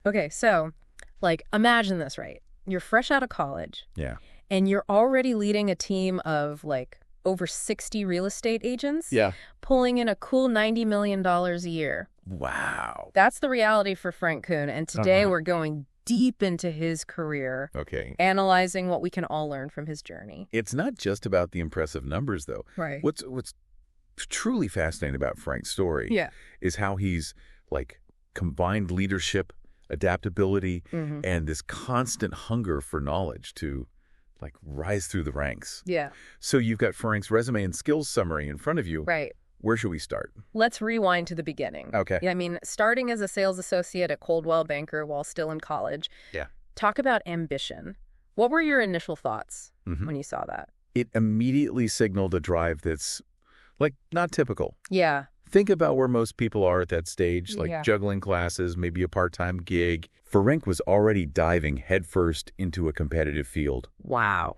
Okay, so, like, imagine this, right? You're fresh out of college, Yeah. and you're already leading a team of, like, over 60 real estate agents, Yeah. pulling in a cool $90 million a year. Wow. That's the reality for Frank Kuhn, and today we're going deep into his career, Okay. analyzing what we can all learn from his journey. It's not just about the impressive numbers, though. Right. What's truly fascinating about Frank's story Yeah. is how he's, like, combined leadership, adaptability, and this constant hunger for knowledge to, like, rise through the ranks. Yeah. So you've got Frank's resume and skills summary in front of you. Right. Where should we start? Let's rewind to the beginning. Okay. Yeah, I mean, starting as a sales associate at Coldwell Banker while still in college. Yeah. Talk about ambition. What were your initial thoughts when you saw that? It immediately signaled a drive that's, like, not typical. Yeah. Think about where most people are at that stage, like Yeah. juggling classes, maybe a part-time gig. Ferenc was already diving headfirst into a competitive field Wow.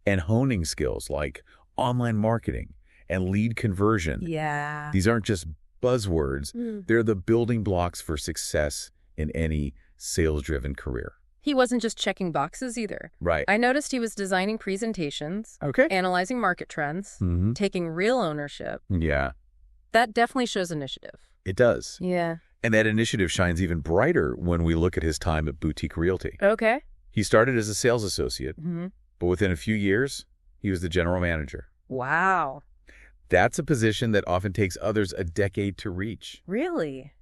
and honing skills like online marketing and lead conversion. Yeah. These aren't just buzzwords. They're the building blocks for success in any sales-driven career. He wasn't just checking boxes either. Right. I noticed he was designing presentations, Okay. analyzing market trends, taking real ownership. Yeah, That definitely shows initiative. it does. Yeah. And that initiative shines even brighter when we look at his time at Boutique Realty. Okay. He started as a sales associate, but within a few years, he was the general manager. Wow. That's a position that often takes others a decade to reach. Really?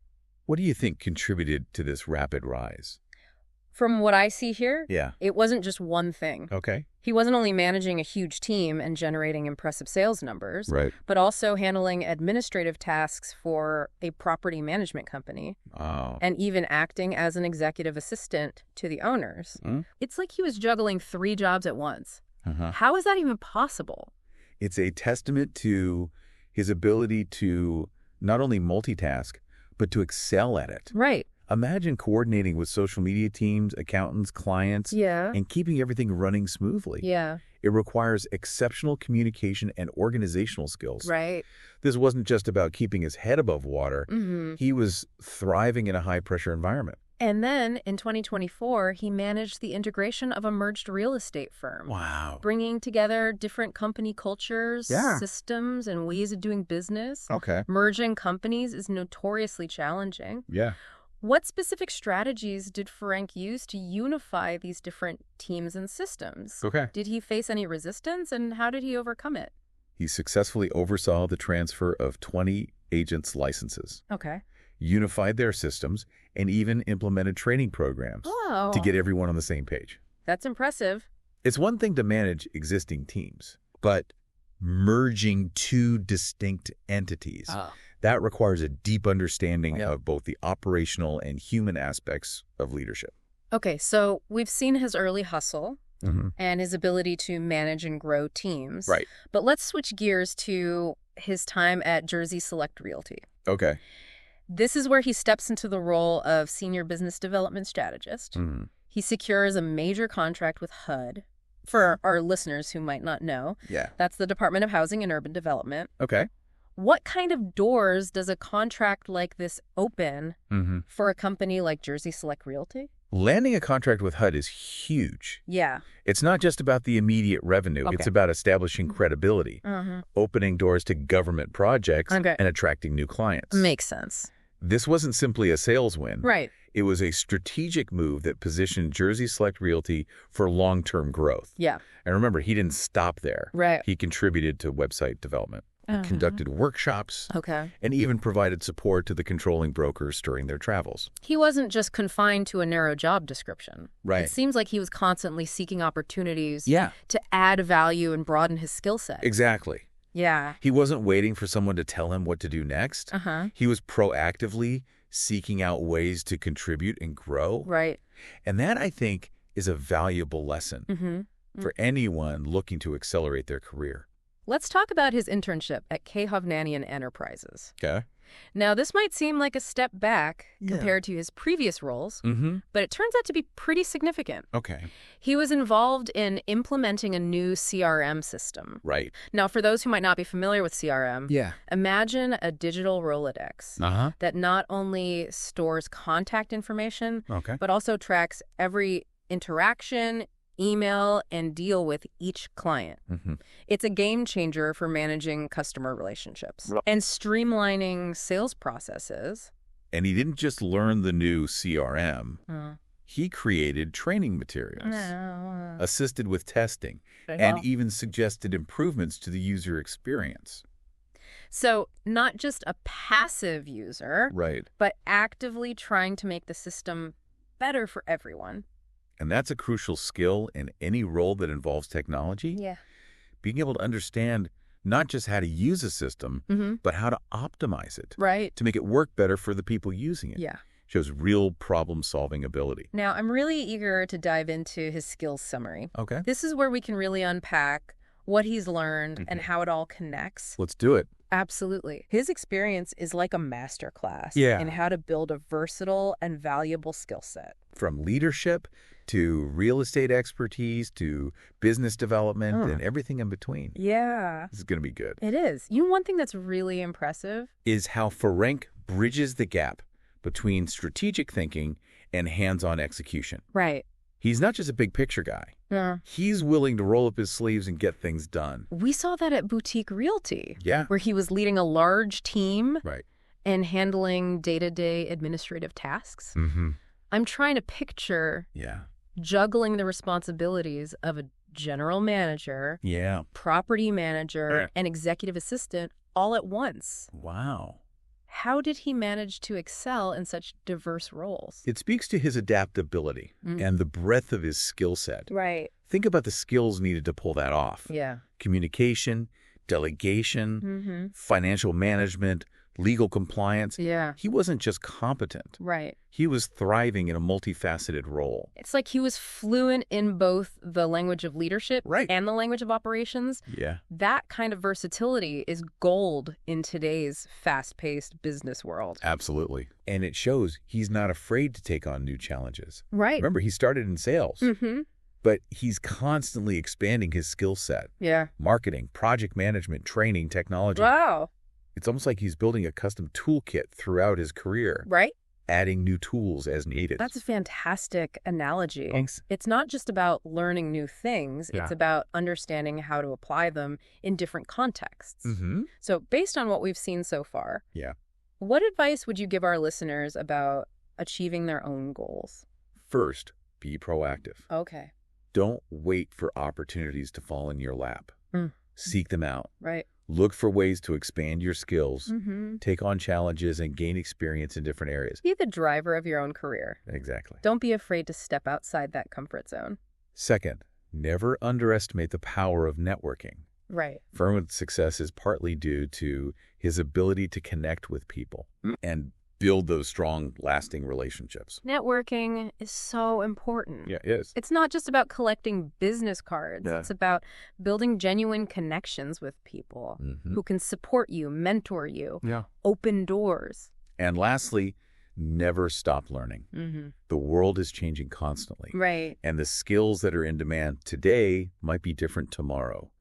What do you think contributed to this rapid rise? From what I see here, Yeah. it wasn't just one thing. Okay. He wasn't only managing a huge team and generating impressive sales numbers, Right. but also handling administrative tasks for a property management company Oh. and even acting as an executive assistant to the owners. It's like he was juggling 3 jobs at once. How is that even possible? It's a testament to his ability to not only multitask, but to excel at it. Right. Imagine coordinating with social media teams, accountants, clients, Yeah. and keeping everything running smoothly. Yeah. It requires exceptional communication and organizational skills. Right. This wasn't just about keeping his head above water. He was thriving in a high-pressure environment. And then in 2024, he managed the integration of a merged real estate firm. Wow. Bringing together different company cultures, Yeah. systems, and ways of doing business. Okay. Merging companies is notoriously challenging. Yeah. What specific strategies did Ferenc use to unify these different teams and systems? Okay. Did he face any resistance, and how did he overcome it? He successfully oversaw the transfer of 20 agents' licenses, Okay. unified their systems, and even implemented training programs Oh, to get everyone on the same page. that's impressive. It's one thing to manage existing teams, but merging 2 distinct entities, that requires a deep understanding of both the operational and human aspects of leadership. Okay, so we've seen his early hustle and his ability to manage and grow teams. Right. But let's switch gears to his time at Jersey Select Realty. Okay. This is where he steps into the role of senior business development strategist. He secures a major contract with HUD. For our listeners who might not know, Yeah. that's the Department of Housing and Urban Development. Okay. What kind of doors does a contract like this open for a company like Jersey Select Realty? Landing a contract with HUD is huge. Yeah. It's not just about the immediate revenue. Okay. It's about establishing credibility, opening doors to government projects, Okay. and attracting new clients. Makes sense. This wasn't simply a sales win. Right. It was a strategic move that positioned Jersey Select Realty for long-term growth. Yeah. And remember, he didn't stop there. Right. He contributed to website development, conducted workshops, Okay. and even provided support to the controlling brokers during their travels. He wasn't just confined to a narrow job description. Right. It seems like he was constantly seeking opportunities Yeah. to add value and broaden his skill set. Exactly. Yeah. He wasn't waiting for someone to tell him what to do next. He was proactively seeking out ways to contribute and grow. Right. And that, I think, is a valuable lesson for anyone looking to accelerate their career. Let's talk about his internship at K. Hovnanian Enterprises. Okay. Now, this might seem like a step back compared to his previous roles, but it turns out to be pretty significant. Okay. He was involved in implementing a new CRM system. Right. Now, for those who might not be familiar with CRM, imagine a digital Rolodex that not only stores contact information, but also tracks every interaction, email, and deal with each client. It's a game changer for managing customer relationships and streamlining sales processes. And he didn't just learn the new CRM. He created training materials, assisted with testing, and even suggested improvements to the user experience. So not just a passive user, but actively trying to make the system better for everyone. And that's a crucial skill in any role that involves technology. Being able to understand not just how to use a system, but how to optimize it to make it work better for the people using it. Shows real problem-solving ability. Now, I'm really eager to dive into his skills summary. Okay. This is where we can really unpack what he's learned and how it all connects. Let's do it. Absolutely. His experience is like a masterclass in how to build a versatile and valuable skill set. From leadership to real estate expertise to business development and everything in between. This is going to be good. It is. You know, one thing that's really impressive is how Ferenc bridges the gap between strategic thinking and hands-on execution. He's not just a big picture guy. He's willing to roll up his sleeves and get things done. We saw that at Boutique Realty, Yeah. where he was leading a large team and handling day-to-day administrative tasks. I'm trying to picture juggling the responsibilities of a general manager, property manager, and executive assistant all at once. Wow. How did he manage to excel in such diverse roles? It speaks to his adaptability and the breadth of his skill set. Think about the skills needed to pull that off. Communication, delegation, financial management, legal compliance. He wasn't just competent. He was thriving in a multifaceted role. It's like he was fluent in both the language of leadership and the language of operations. That kind of versatility is gold in today's fast-paced business world. Absolutely. And it shows he's not afraid to take on new challenges. Remember, he started in sales. But he's constantly expanding his skill set. Marketing, project management, training, technology. It's almost like he's building a custom toolkit throughout his career. Adding new tools as needed. That's a fantastic analogy. Thanks. It's not just about learning new things. It's about understanding how to apply them in different contexts. So based on what we've seen so far, what advice would you give our listeners about achieving their own goals? First, be proactive. Okay. Don't wait for opportunities to fall in your lap. Seek them out. Look for ways to expand your skills, take on challenges, and gain experience in different areas. Be the driver of your own career. Exactly. Don't be afraid to step outside that comfort zone. Second, never underestimate the power of networking. Furman's success is partly due to his ability to connect with people and build those strong, lasting relationships. Networking is so important. It is. It's not just about collecting business cards. It's about building genuine connections with people who can support you, mentor you, open doors. And lastly, never stop learning. The world is changing constantly. And the skills that are in demand today might be different tomorrow.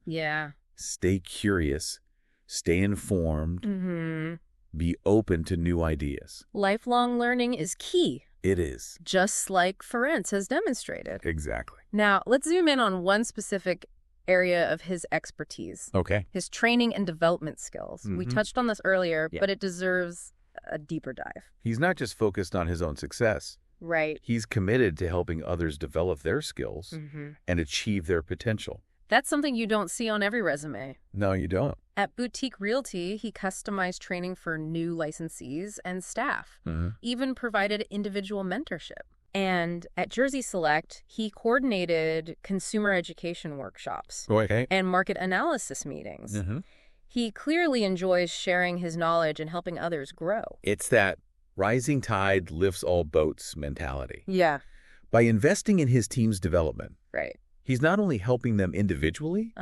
Stay curious, stay informed, be open to new ideas. Lifelong learning is key. It is. Just like Ferenc has demonstrated. Exactly. Now, let's zoom in on one specific area of his expertise. His training and development skills. We touched on this earlier, but it deserves a deeper dive. He's not just focused on his own success. He's committed to helping others develop their skills and achieve their potential. That's something you don't see on every resume. No, you don't. At Boutique Realty, he customized training for new licensees and staff, even provided individual mentorship. And at Jersey Select, he coordinated consumer education workshops and market analysis meetings. He clearly enjoys sharing his knowledge and helping others grow. It's that rising tide lifts all boats mentality. Yeah. By investing in his team's development, He's not only helping them individually,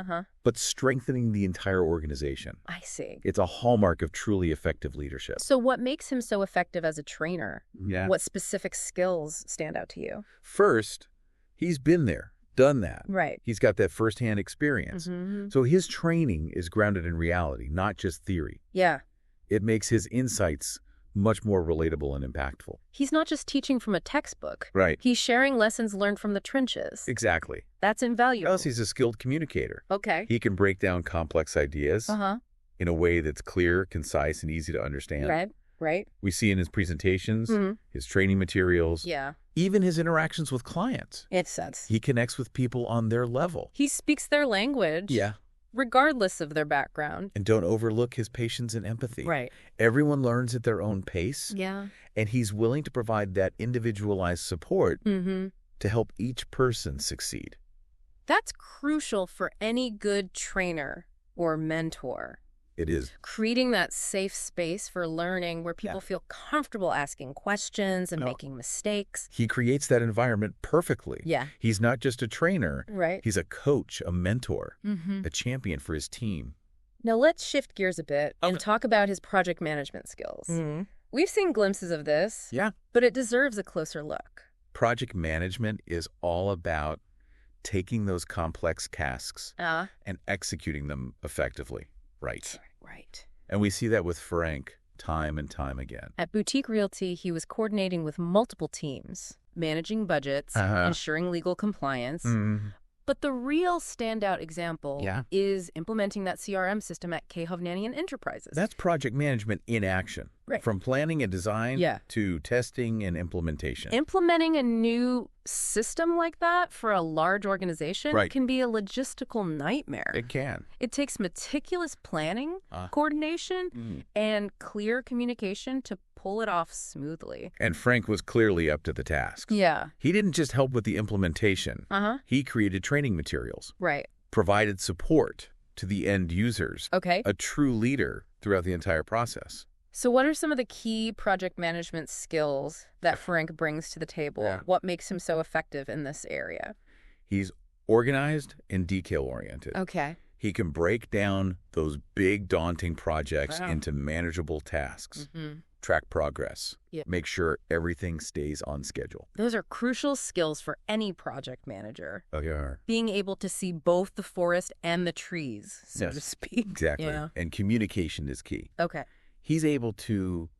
but strengthening the entire organization. I see. It's a hallmark of truly effective leadership. So what makes him so effective as a trainer? Yeah. What specific skills stand out to you? First, he's been there, done that. Right. He's got that firsthand experience. So his training is grounded in reality, not just theory. Yeah. It makes his insights much more relatable and impactful. He's not just teaching from a textbook. Right. He's sharing lessons learned from the trenches. Exactly. That's invaluable. Plus, he's a skilled communicator. Okay. He can break down complex ideas in a way that's clear, concise, and easy to understand. Right. We see in his presentations, his training materials, even his interactions with clients. It's sense. He connects with people on their level. He speaks their language. Yeah. Regardless of their background. And don't overlook his patience and empathy. Right. Everyone learns at their own pace. Yeah. And he's willing to provide that individualized support to help each person succeed. That's crucial for any good trainer or mentor. It is. Creating that safe space for learning where people feel comfortable asking questions and making mistakes. He creates that environment perfectly. Yeah. He's not just a trainer. Right. He's a coach, a mentor, a champion for his team. Now let's shift gears a bit and talk about his project management skills. We've seen glimpses of this. Yeah. But it deserves a closer look. Project management is all about taking those complex tasks and executing them effectively. Right. And we see that with Frank time and time again. At Boutique Realty, he was coordinating with multiple teams, managing budgets, ensuring legal compliance. But the real standout example is implementing that CRM system at K. Hovnanian Enterprises. That's project management in action. Right. From planning and design to testing and implementation. Implementing a new system like that for a large organization can be a logistical nightmare. It can. It takes meticulous planning, coordination, and clear communication to pull it off smoothly. And Frank was clearly up to the task. Yeah. He didn't just help with the implementation. He created training materials. Right. Provided support to the end users. Okay. A true leader throughout the entire process. So what are some of the key project management skills that Frank brings to the table? Yeah. What makes him so effective in this area? He's organized and detail-oriented. Okay. He can break down those big, daunting projects into manageable tasks, track progress, make sure everything stays on schedule. Those are crucial skills for any project manager. Oh, yeah. Being able to see both the forest and the trees, so to speak. Exactly. Yeah. And communication is key. Okay. He's able to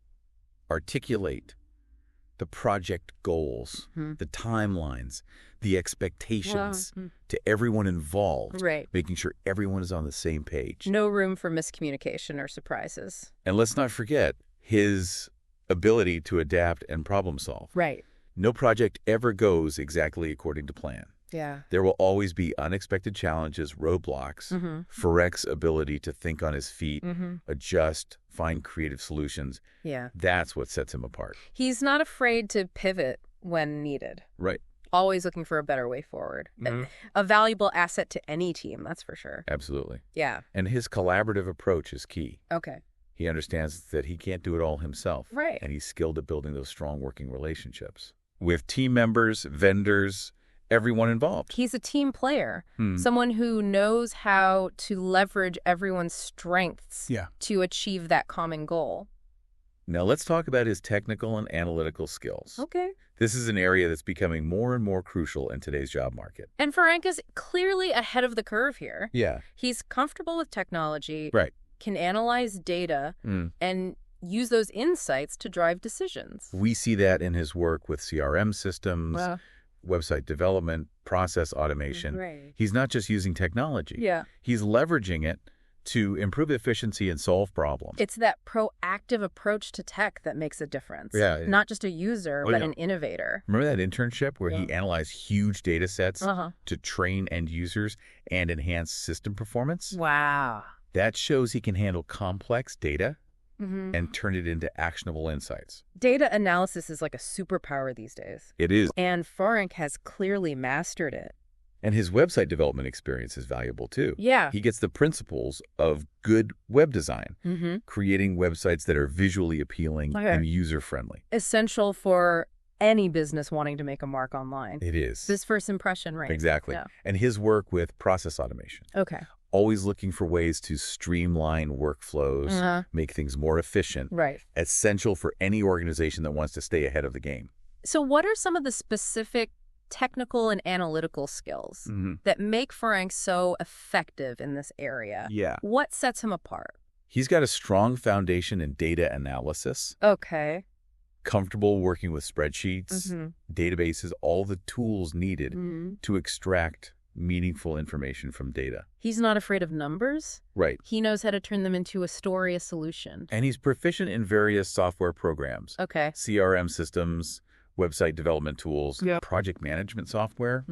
articulate the project goals, the timelines, the expectations to everyone involved, making sure everyone is on the same page. No room for miscommunication or surprises. And let's not forget his ability to adapt and problem solve. Right. No project ever goes exactly according to plan. Yeah. There will always be unexpected challenges, roadblocks. Farek's ability to think on his feet, adjust, find creative solutions. Yeah. That's what sets him apart. He's not afraid to pivot when needed. Right. Always looking for a better way forward. A valuable asset to any team, that's for sure. Absolutely. Yeah. And his collaborative approach is key. Okay. He understands that he can't do it all himself. Right. And he's skilled at building those strong working relationships with team members, vendors, everyone involved. He's a team player, someone who knows how to leverage everyone's strengths to achieve that common goal. Now let's talk about his technical and analytical skills. Okay. This is an area that's becoming more and more crucial in today's job market. And Frank is clearly ahead of the curve here. Yeah. He's comfortable with technology, right, can analyze data, and use those insights to drive decisions. We see that in his work with CRM systems, website development, process automation. Right. He's not just using technology. Yeah. He's leveraging it to improve efficiency and solve problems. It's that proactive approach to tech that makes a difference. Yeah. Not just a user, but an innovator. Remember that internship where he analyzed huge data sets to train end users and enhance system performance? Wow. That shows he can handle complex data and turn it into actionable insights. Data analysis is like a superpower these days. It is. And Frank has clearly mastered it. And his website development experience is valuable too. Yeah. He gets the principles of good web design, creating websites that are visually appealing and user-friendly. Essential for any business wanting to make a mark online. It is. This first impression, right? Exactly. Yeah. And his work with process automation. Okay. Always looking for ways to streamline workflows, make things more efficient. Right. Essential for any organization that wants to stay ahead of the game. So what are some of the specific technical and analytical skills that make Frank so effective in this area? Yeah. What sets him apart? He's got a strong foundation in data analysis. Okay. Comfortable working with spreadsheets, databases, all the tools needed to extract meaningful information from data. He's not afraid of numbers. Right. He knows how to turn them into a story, a solution. And he's proficient in various software programs. Okay. CRM systems, website development tools, project management software.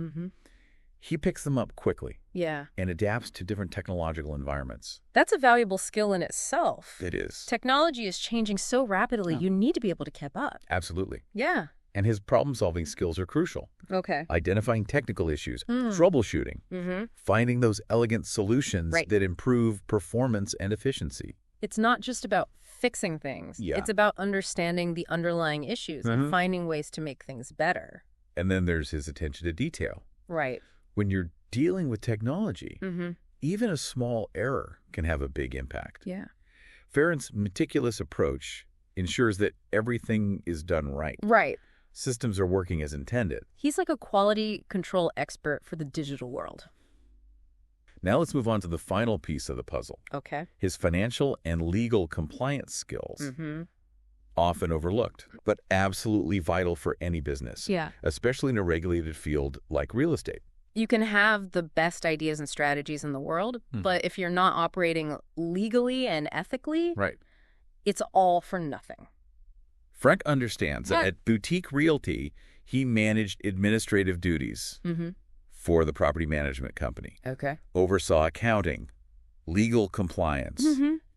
He picks them up quickly. Yeah. And adapts to different technological environments. That's a valuable skill in itself. It is. Technology is changing so rapidly, you need to be able to keep up. Absolutely. Yeah. And his problem-solving skills are crucial. Okay. Identifying technical issues, troubleshooting, finding those elegant solutions that improve performance and efficiency. It's not just about fixing things. Yeah. It's about understanding the underlying issues and finding ways to make things better. And then there's his attention to detail. Right. When you're dealing with technology, even a small error can have a big impact. Yeah. Farron's meticulous approach ensures that everything is done right. Right. Systems are working as intended. He's like a quality control expert for the digital world. Now let's move on to the final piece of the puzzle. Okay. His financial and legal compliance skills. Often overlooked, but absolutely vital for any business. Yeah. Especially in a regulated field like real estate. You can have the best ideas and strategies in the world, but if you're not operating legally and ethically, it's all for nothing. Frank understands that at Boutique Realty, he managed administrative duties for the property management company. Okay. Oversaw accounting, legal compliance,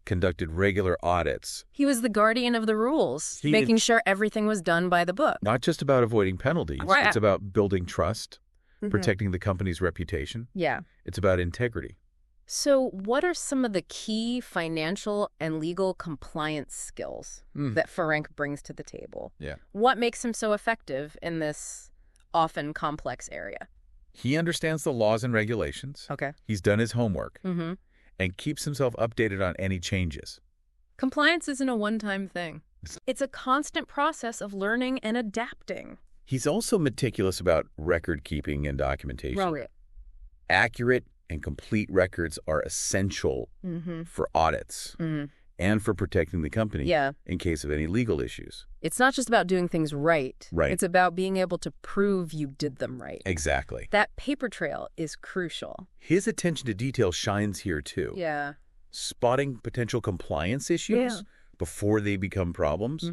conducted regular audits. He was the guardian of the rules, making sure everything was done by the book. Not just about avoiding penalties. Right. It's about building trust, protecting the company's reputation. Yeah. It's about integrity. So what are some of the key financial and legal compliance skills that Frank brings to the table? Yeah. What makes him so effective in this often complex area? He understands the laws and regulations. Okay. He's done his homework and keeps himself updated on any changes. Compliance isn't a one-time thing. It's a constant process of learning and adapting. He's also meticulous about record keeping and documentation. Right. Accurate and complete records are essential for audits and for protecting the company in case of any legal issues. It's not just about doing things right. Right. It's about being able to prove you did them right. Exactly. That paper trail is crucial. His attention to detail shines here too. Yeah. Spotting potential compliance issues before they become problems.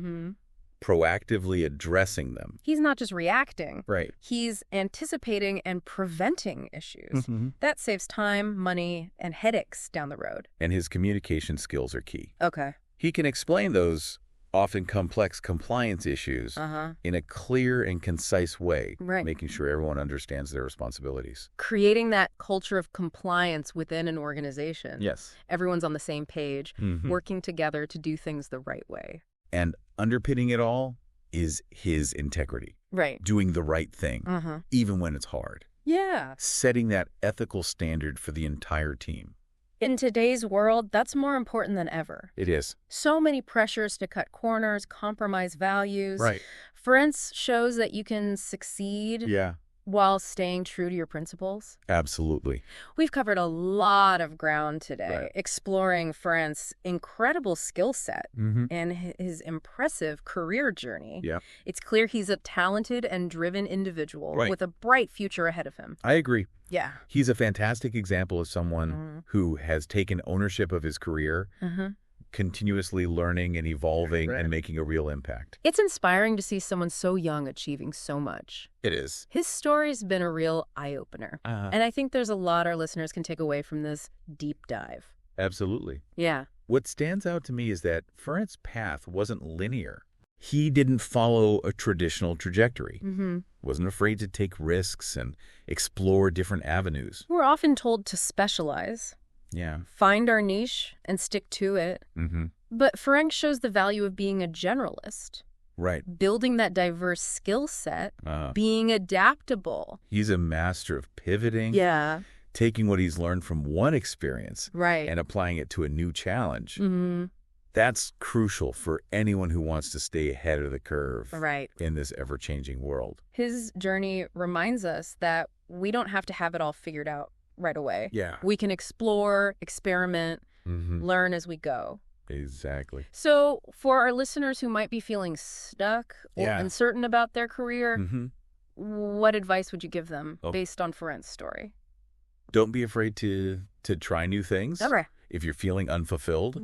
Proactively addressing them. He's not just reacting. Right. He's anticipating and preventing issues. That saves time, money, and headaches down the road. And his communication skills are key. Okay. He can explain those often complex compliance issues in a clear and concise way, making sure everyone understands their responsibilities. Creating that culture of compliance within an organization. Yes. Everyone's on the same page, working together to do things the right way. And underpinning it all is his integrity. Right. Doing the right thing, even when it's hard. Yeah. Setting that ethical standard for the entire team. In today's world, that's more important than ever. It is. So many pressures to cut corners, compromise values. Right. Friends shows that you can succeed while staying true to your principles. Absolutely. We've covered a lot of ground today, exploring Frank's incredible skill set and his impressive career journey. Yeah. It's clear he's a talented and driven individual with a bright future ahead of him. I agree. Yeah. He's a fantastic example of someone who has taken ownership of his career, continuously learning and evolving and making a real impact. It's inspiring to see someone so young achieving so much. It is. His story's been a real eye-opener. And I think there's a lot our listeners can take away from this deep dive. Absolutely. Yeah. What stands out to me is that Farron's path wasn't linear. He didn't follow a traditional trajectory. Wasn't afraid to take risks and explore different avenues. We're often told to specialize. Yeah. Find our niche and stick to it. But Frank shows the value of being a generalist. Right. building that diverse skill set, being adaptable. He's a master of pivoting. Yeah. Taking what he's learned from one experience and applying it to a new challenge. Mm-hmm. That's crucial for anyone who wants to stay ahead of the curve in this ever-changing world. His journey reminds us that we don't have to have it all figured out right away. Yeah. We can explore, experiment, learn as we go. Exactly. So for our listeners who might be feeling stuck or uncertain about their career, what advice would you give them based on Ferenc's story? Don't be afraid to try new things. Okay. If you're feeling unfulfilled,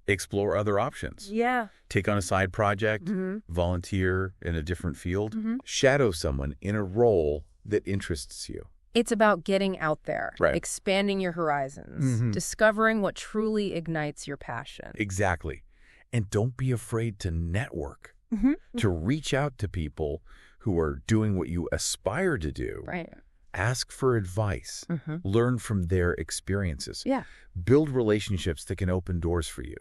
explore other options. Yeah. Take on a side project, volunteer in a different field, shadow someone in a role that interests you. It's about getting out there, expanding your horizons, discovering what truly ignites your passion. Exactly. And don't be afraid to network, to reach out to people who are doing what you aspire to do. Right. Ask for advice. Learn from their experiences. Yeah. Build relationships that can open doors for you.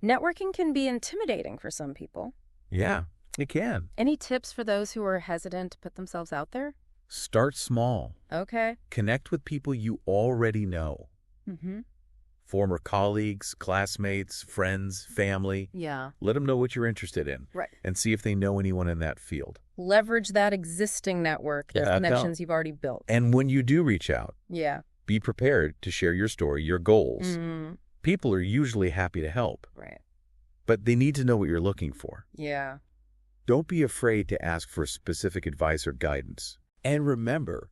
Networking can be intimidating for some people. Yeah, it can. Any tips for those who are hesitant to put themselves out there? Start small. Okay. Connect with people you already know. Former colleagues, classmates, friends, family. Yeah. Let them know what you're interested in. Right. And see if they know anyone in that field. Leverage that existing network, those connections you've already built. And when you do reach out, be prepared to share your story, your goals. People are usually happy to help. Right. But they need to know what you're looking for. Yeah. Don't be afraid to ask for specific advice or guidance. And remember,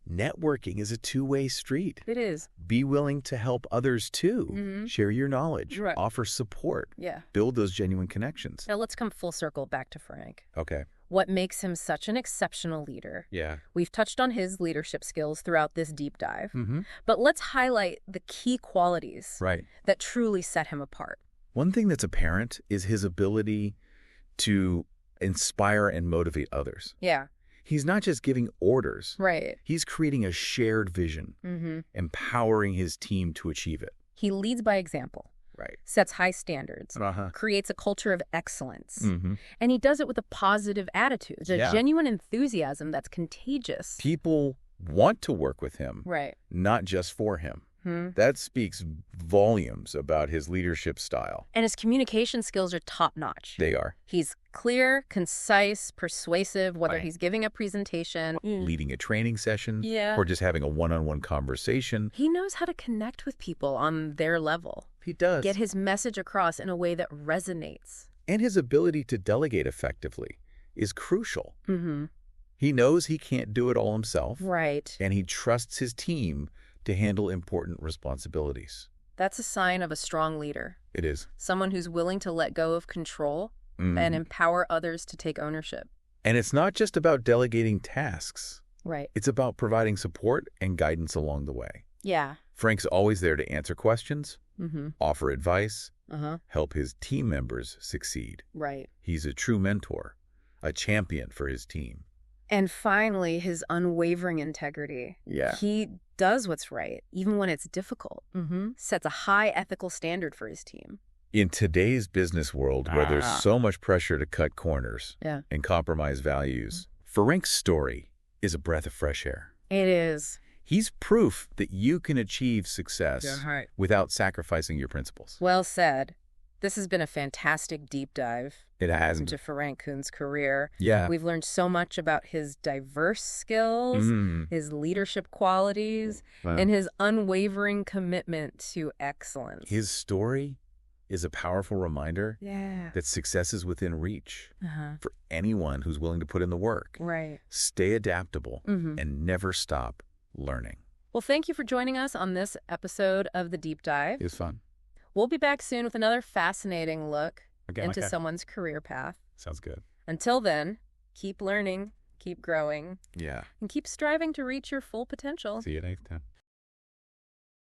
networking is a two-way street. It is. Be willing to help others too. Share your knowledge. Right. Offer support. Yeah. Build those genuine connections. Now let's come full circle back to Ferenc. Okay. What makes him such an exceptional leader? Yeah. We've touched on his leadership skills throughout this deep dive. But let's highlight the key qualities that truly set him apart. One thing that's apparent is his ability to inspire and motivate others. Yeah. He's not just giving orders. Right. He's creating a shared vision, empowering his team to achieve it. He leads by example. Right. Sets high standards, creates a culture of excellence, and he does it with a positive attitude, a genuine enthusiasm that's contagious. People want to work with him, not just for him. That speaks volumes about his leadership style. And his communication skills are top-notch. They are. He's clear, concise, persuasive, whether he's giving a presentation, leading a training session, or just having a one-on-one conversation. He knows how to connect with people on their level. He does. Get his message across in a way that resonates. And his ability to delegate effectively is crucial. He knows he can't do it all himself. Right. And he trusts his team to handle important responsibilities. That's a sign of a strong leader. It is. Someone who's willing to let go of control and empower others to take ownership. And it's not just about delegating tasks. Right. It's about providing support and guidance along the way. Yeah. Frank's always there to answer questions, offer advice, help his team members succeed. Right. He's a true mentor, a champion for his team. And finally, his unwavering integrity. Yeah. He does what's right, even when it's difficult. Sets a high ethical standard for his team. In today's business world, where there's so much pressure to cut corners and compromise values, Ferenc's story is a breath of fresh air. It is. He's proof that you can achieve success without sacrificing your principles. Well said. This has been a fantastic deep dive into Ferenc Kuhn's career. Yeah. We've learned so much about his diverse skills, his leadership qualities, and his unwavering commitment to excellence. His story is a powerful reminder that success is within reach for anyone who's willing to put in the work. Right. Stay adaptable and never stop learning. Well, thank you for joining us on this episode of The Deep Dive. It was fun. We'll be back soon with another fascinating look into someone's career path. Sounds good. Until then, keep learning, keep growing, and keep striving to reach your full potential. See you next time.